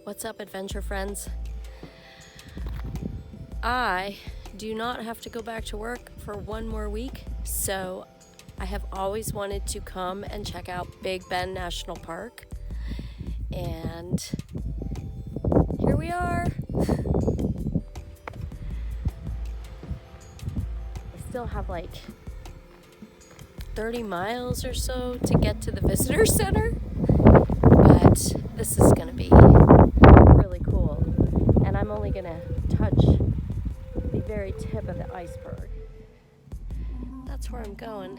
What's up, adventure friends? I do not have to go back to work for one more week, so I have always wanted to come and check out Big Bend National Park, and here we are. I still have like 30 miles or so to get to the visitor center, but this is going to be really cool, and I'm only going to touch the very tip of the iceberg. That's where I'm going.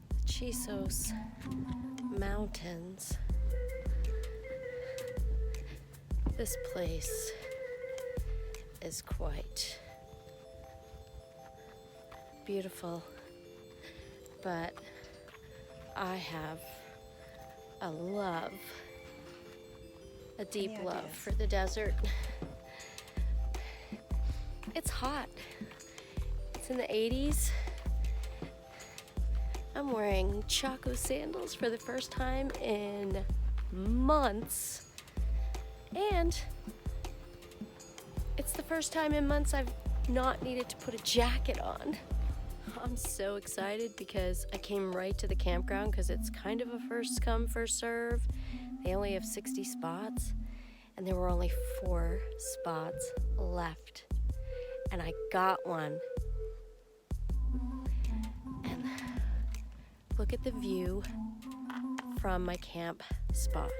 The Chisos Mountains. This place is quite beautiful, but I have a deep love for the desert. It's hot. It's in the 80s. I'm wearing Chaco sandals for the first time in months. And it's the first time in months I've not needed to put a jacket on. I'm so excited because I came right to the campground because it's kind of a first come, first serve. They only have 60 spots, and there were only 4 spots left. And I got one. And look at the view from my camp spot.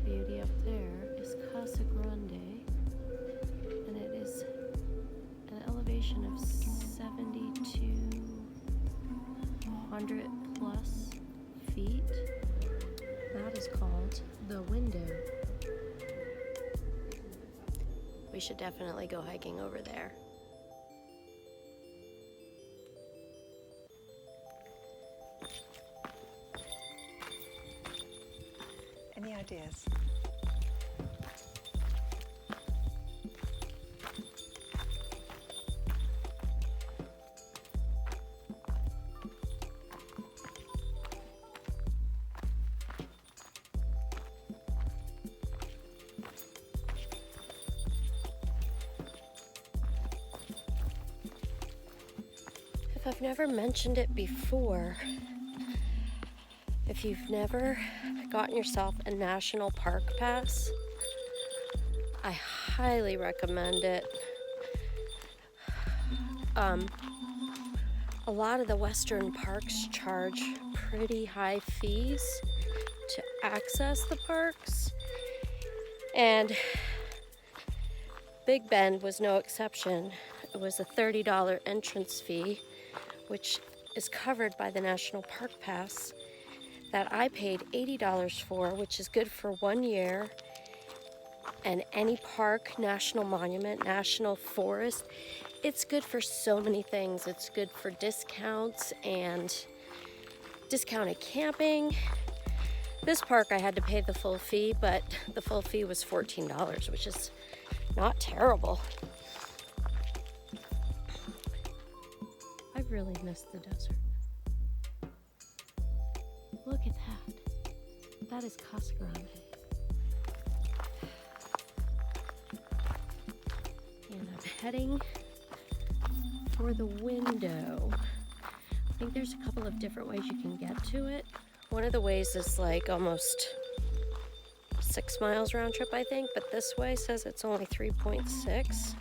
Beauty up there is Casa Grande, and it is an elevation of 7,200 plus feet. That is called the Window. We should definitely go hiking over there. Any ideas? If I've never mentioned it before, if you've never gotten yourself a national park pass, I highly recommend it. A lot of the Western parks charge pretty high fees to access the parks, and Big Bend was no exception. It was a $30 entrance fee, which is covered by the National Park Pass that I paid $80 for, which is good for 1 year. And any park, national monument, national forest, it's good for so many things. It's good for discounts and discounted camping. This park I had to pay the full fee, but the full fee was $14, which is not terrible. I really missed the desert. Look at that. That is Casa Grande. And I'm heading for the Window. I think there's a couple of different ways you can get to it. One of the ways is like almost 6 miles round trip, I think, but this way says it's only 3.6,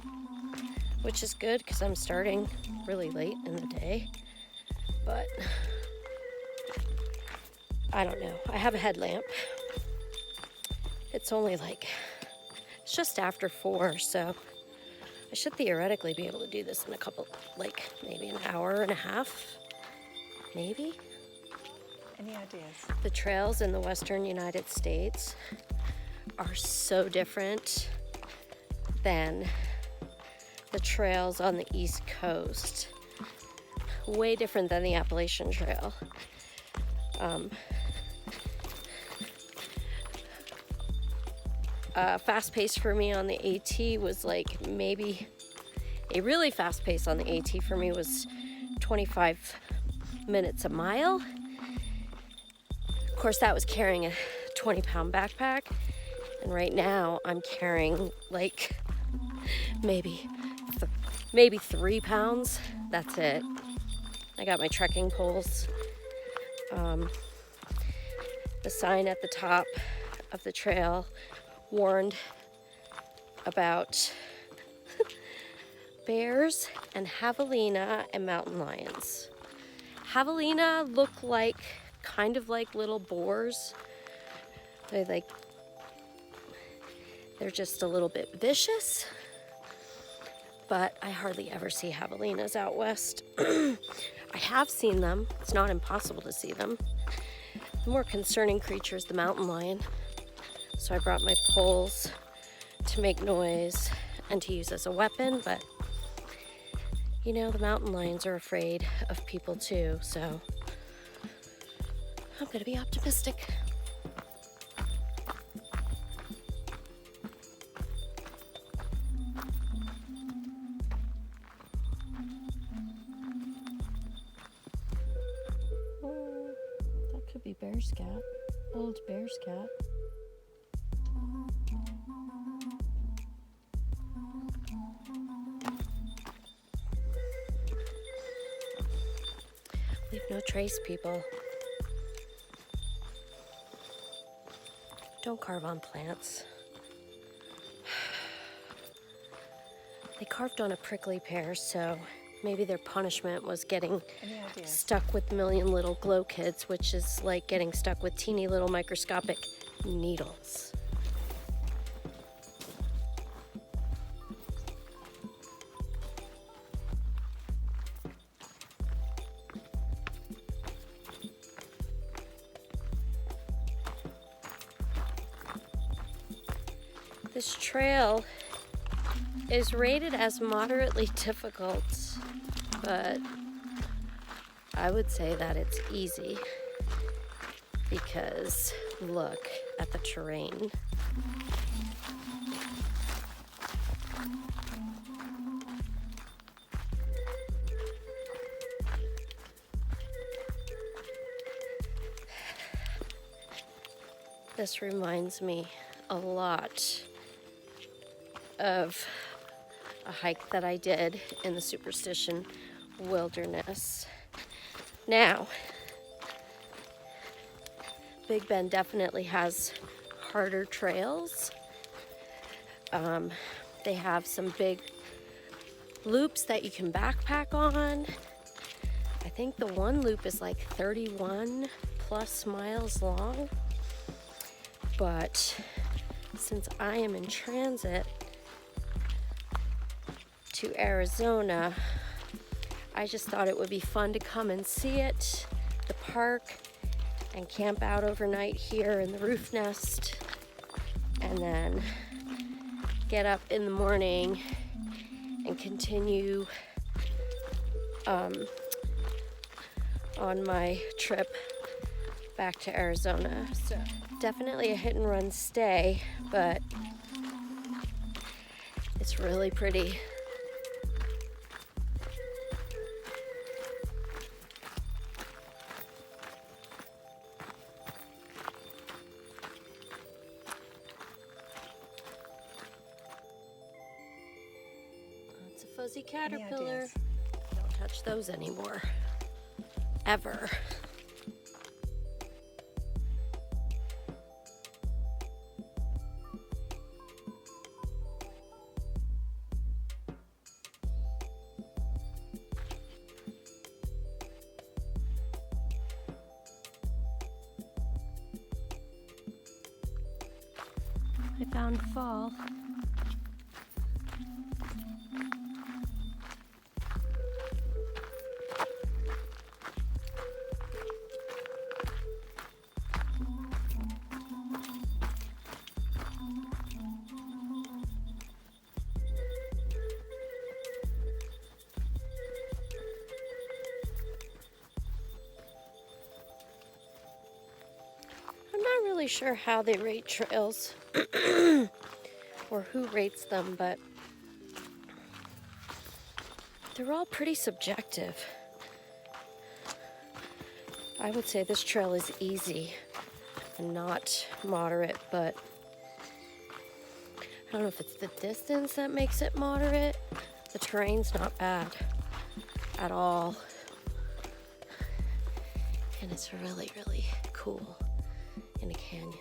which is good because I'm starting really late in the day. But I don't know. I have a headlamp. It's only it's just after 4, so I should theoretically be able to do this in a couple, maybe an hour and a half, maybe. Any ideas? The trails in the western United States are so different than the trails on the East Coast. Way different than the Appalachian Trail. Fast pace for me on the AT was maybe a really fast pace on the AT for me was 25 minutes a mile. Of course, that was carrying a 20-pound backpack, and right now I'm carrying maybe 3 pounds. That's it. I got my trekking poles. The sign at the top of the trail warned about bears and javelina and mountain lions. Javelina look kind of like little boars. They're just a little bit vicious, but I hardly ever see javelinas out west. I have seen them. It's not impossible to see them. The more concerning creature is the mountain lion. So I brought my poles to make noise and to use as a weapon, but you know, the mountain lions are afraid of people too, so I'm gonna be optimistic. That could be bear's cat, old bear's cat. Leave no trace, people. Don't carve on plants. They carved on a prickly pear, so maybe their punishment was getting stuck with a million little glow kids, which is like getting stuck with teeny little microscopic needles. This trail is rated as moderately difficult, but I would say that it's easy because look at the terrain. This reminds me a lot of a hike that I did in the Superstition Wilderness. Now, Big Bend definitely has harder trails. They have some big loops that you can backpack on. I think the one loop is like 31 plus miles long. But since I am in transit to Arizona, I just thought it would be fun to come and see it, the park, and camp out overnight here in the roof nest, and then get up in the morning and continue on my trip back to Arizona. So definitely a hit and run stay, but it's really pretty. It's a fuzzy caterpillar. Don't touch those anymore. Ever. I found fall. I'm not really sure how they rate trails or who rates them, but they're all pretty subjective. I would say this trail is easy and not moderate, but I don't know if it's the distance that makes it moderate. The terrain's not bad at all. And it's really, really cool in a canyon.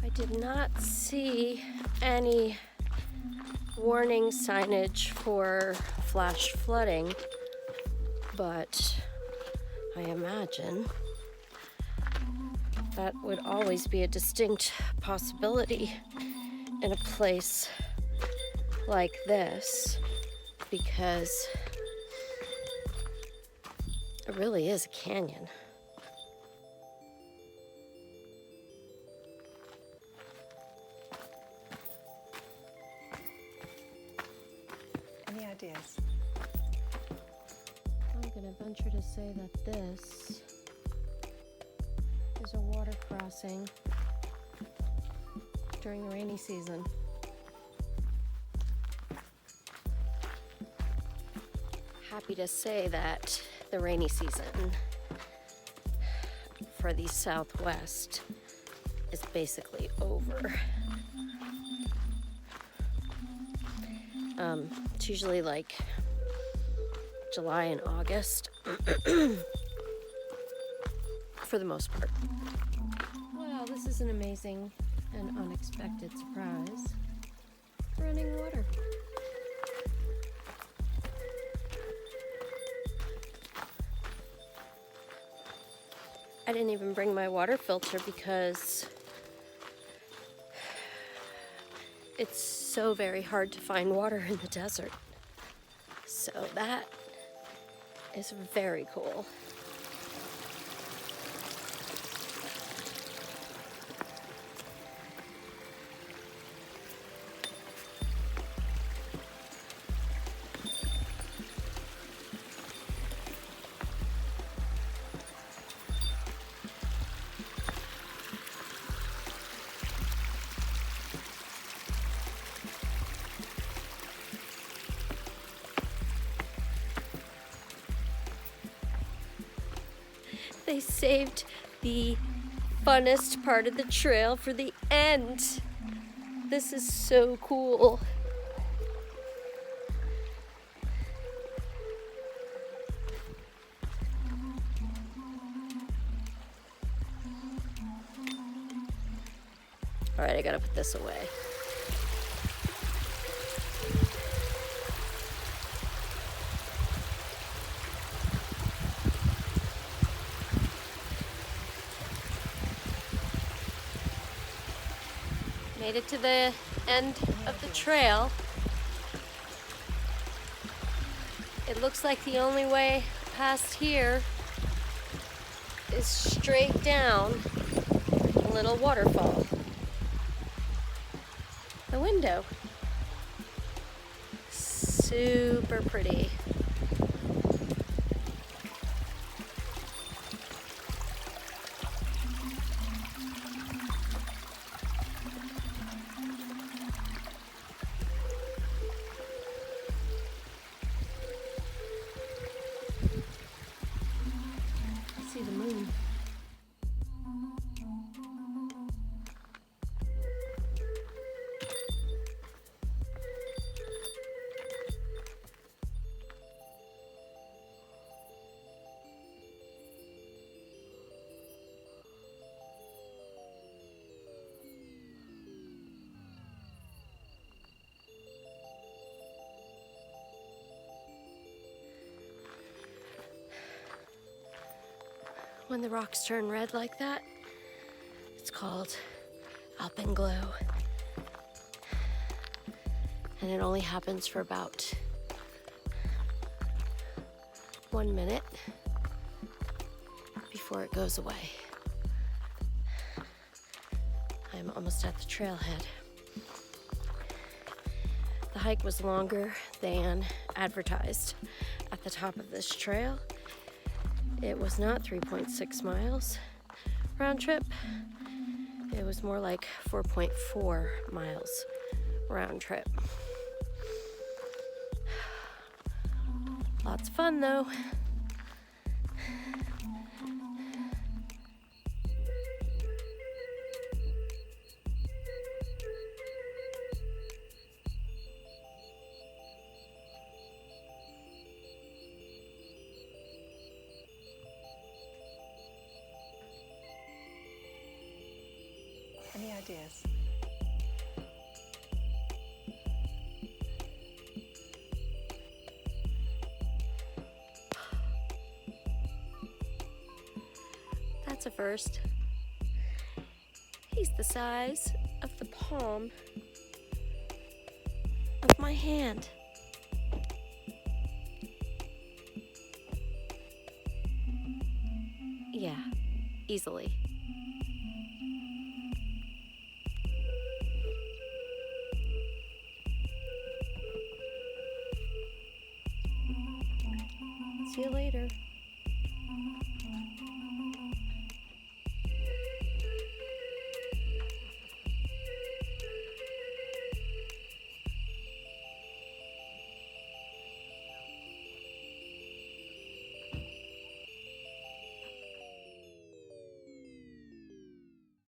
I did not see any warning signage for flash flooding, but I imagine that would always be a distinct possibility in a place like this, because it really is a canyon. Any ideas? I'm gonna venture to say that this is a water crossing during the rainy season. Happy to say that the rainy season for the Southwest is basically over. It's usually like July and August for the most part. Wow, this is an amazing and unexpected surprise. Running water. I didn't even bring my water filter because it's so very hard to find water in the desert. So that is very cool. They saved the funnest part of the trail for the end. This is so cool. All right, I gotta put this away. Made it to the end of the trail. It looks like the only way past here is straight down a little waterfall. The window. Super pretty. See the moon. When the rocks turn red like that, it's called alpenglow. And it only happens for about 1 minute before it goes away. I'm almost at the trailhead. The hike was longer than advertised. At the top of this trail, it was not 3.6 miles round trip. It was more like 4.4 miles round trip. Lots of fun though. Any ideas? That's a first. He's the size of the palm of my hand. Yeah, easily. See you later.